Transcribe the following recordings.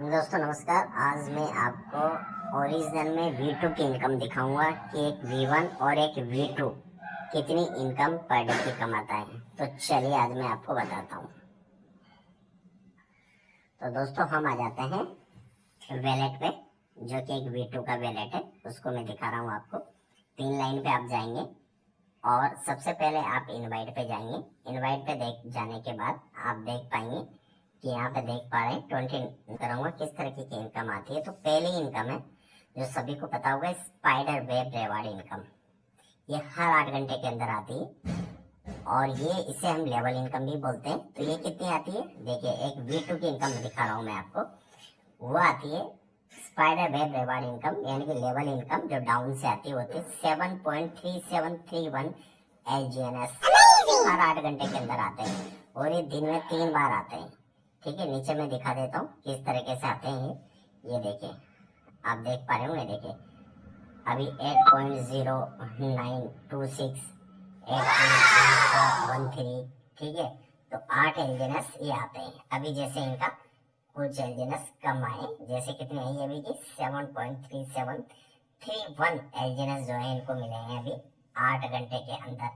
दोस्तों नमस्कार। आज मैं आपको ओरिजिनल में V2 की इनकम दिखाऊंगा कि एक V1 और एक V2 कितनी इनकम पर डे की कमाता है। तो चलिए आज मैं आपको बताता हूँ। तो दोस्तों हम आ जाते हैं वैलेट पे, जो कि एक V2 का वैलेट है, उसको मैं दिखा रहा हूँ आपको। 3 लाइन पे आप जाएंगे और सबसे पहले आप इनवाइट पे जाएंगे। इनवाइट पे जाने के बाद आप देख पाएंगे कि यहाँ पे देख पा रहे हैं 20 करूंगा किस तरीके की इनकम आती है। तो पहली इनकम है जो सभी को पता होगा, स्पाइडर वेब रिवार्ड इनकम। ये हर 8 घंटे के अंदर आती है और ये इसे हम लेवल इनकम भी बोलते हैं। तो ये कितनी आती है, देखिए एक V2 की इनकम दिखा रहा हूँ मैं आपको। वो आती है स्पाइडर वेब रिवार्ड इनकम, यानी कि लेवल इनकम जो डाउन से आती है, होती है 7.3731 LGNS। हर 8 घंटे के अंदर आते हैं और ये दिन में 3 बार आते हैं। ठीक है, नीचे मैं दिखा देता हूँ किस तरीके से आते हैं। ये देखिए, आप देख पा रहे होंगे। देखिए अभी 8.0926 8.13, ठीक है। तो 8 एलजीएनएस ये आते हैं। अभी जैसे इनका कुछ एलजीएनएस कम आए, जैसे कितने आई अभी की 7.3731 एलजीएनएस जो है इनको मिले हैं अभी 8 घंटे के अंदर,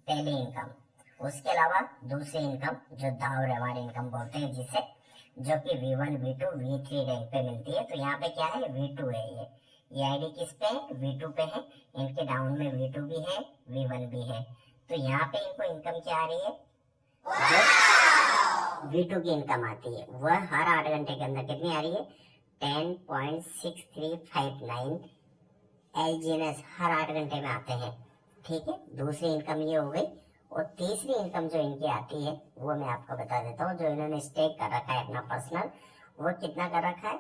पहली इनकम। उसके अलावा दूसरी इनकम जो दाव रिवार्ड इनकम बोलते हैं जिसे, जो कि V1 V2 V3 रैंक पे मिलती है। तो यहाँ पे क्या है, V2 है। ये आईडी किस पे है, V2 पे है। इनके डाउन में V2 भी है, V1 भी है। तो यहाँ पे इनको इनकम क्या आ रही है, जो V2 की इनकम आती है वह हर 8 घंटे के अंदर कितनी आ रही है, 10.6359 LGNS हर 8 घंटे में आते हैं। ठीक है, दूसरी इनकम ये हो गई। और तीसरी इनकम जो इनकी आती है वो मैं आपको बता देता हूँ। जो इन्होंने स्टेक कर रखा है अपना पर्सनल, वो कितना कर रखा है,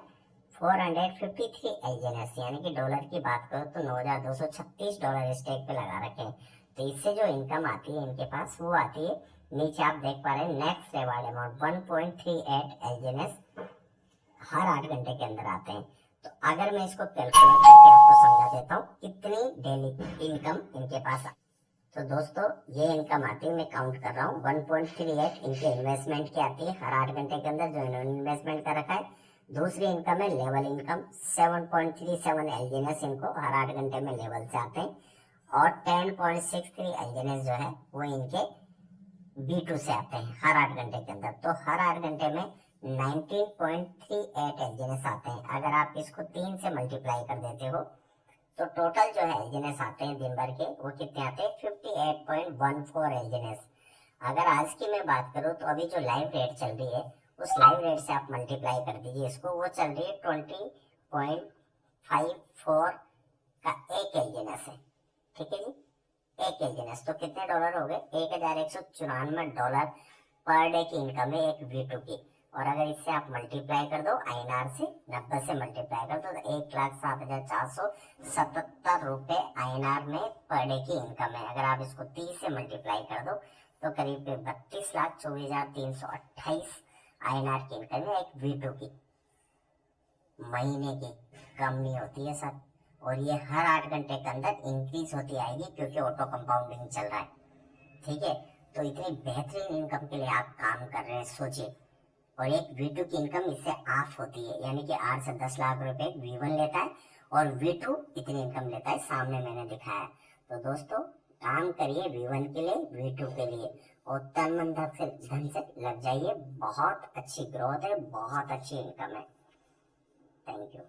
453 LGNS, यानी कि डॉलर की बात करो तो $9,236 स्टेक पे लगा रखे हैं। तो इससे जो इनकम आती है इनके पास वो आती है, नीचे आप देख पा रहे हैं, नेक्स्ट रिवार्ड अमाउंट 1.38 LGNS हर 8 घंटे के अंदर आते हैं। तो अगर मैं इसको कैलकुलेट करके आपको समझा देता हूँ कितनी डेली इनकम इनके पास। तो दोस्तों ये इनकम आती है, मैं काउंट कर रहा हूँ, 1.38 इनके इन्वेस्टमेंट की आती है हर 8 घंटे के अंदर, जो इन्होंने इन्वेस्टमेंट कर रखा है। दूसरी इनकम है लेवल इनकम, 7.37 एलजीएनएस इनको हर 8 घंटे में लेवल से आते हैं। और 10.63 एलजीएनएस जो है वो इनके B2 से आते हैं हर 8 घंटे के अंदर। तो हर 8 घंटे में 19.38 एलजीएनएस आते हैं। अगर आप इसको 3 से मल्टीप्लाई कर देते हो तो टोटल जो है एलजीएनएस आते हैं दिन भर के, वो कितने आते हैं, 58.14 एलजीएनएस। अगर आज की मैं बात करूं तो अभी जो लाइव रेट चल रही है उस लाइव रेट से आप मल्टीप्लाई कर दीजिए इसको, वो चल रही है 20.54 का एक एलजीएनएस है। ठीक है जी, एक एलजीएनएस तो कितने डॉलर हो गए, $1,194 पर डे की इनकम है एक V2 की। और अगर इससे आप मल्टीप्लाई कर दो INR से, 90 से मल्टीप्लाई कर दो तो 1,07,477 INR में पर डे की इनकम है। अगर आप इसको 30 से मल्टीप्लाई कर दो तो करीब 32,24,328 INR की इनकम है एक V2 की, महीने की। कम नहीं होती है सर, और ये हर 8 घंटे के अंदर इंक्रीज होती आएगी क्योंकि ऑटो कंपाउंडिंग चल रहा है। ठीक है, तो इतनी बेहतरीन इनकम के लिए आप काम कर रहे हैं, सोचिए। और एक V2 की इनकम इससे ऑफ होती है, यानी कि 8 से 10 लाख रुपए V1 लेता है और V2 इतनी इनकम लेता है, सामने मैंने दिखाया। तो दोस्तों काम करिए V1 के लिए, V2 के लिए, और तन मन धन से लग जाइए। बहुत अच्छी ग्रोथ है, बहुत अच्छी इनकम है। Thank you.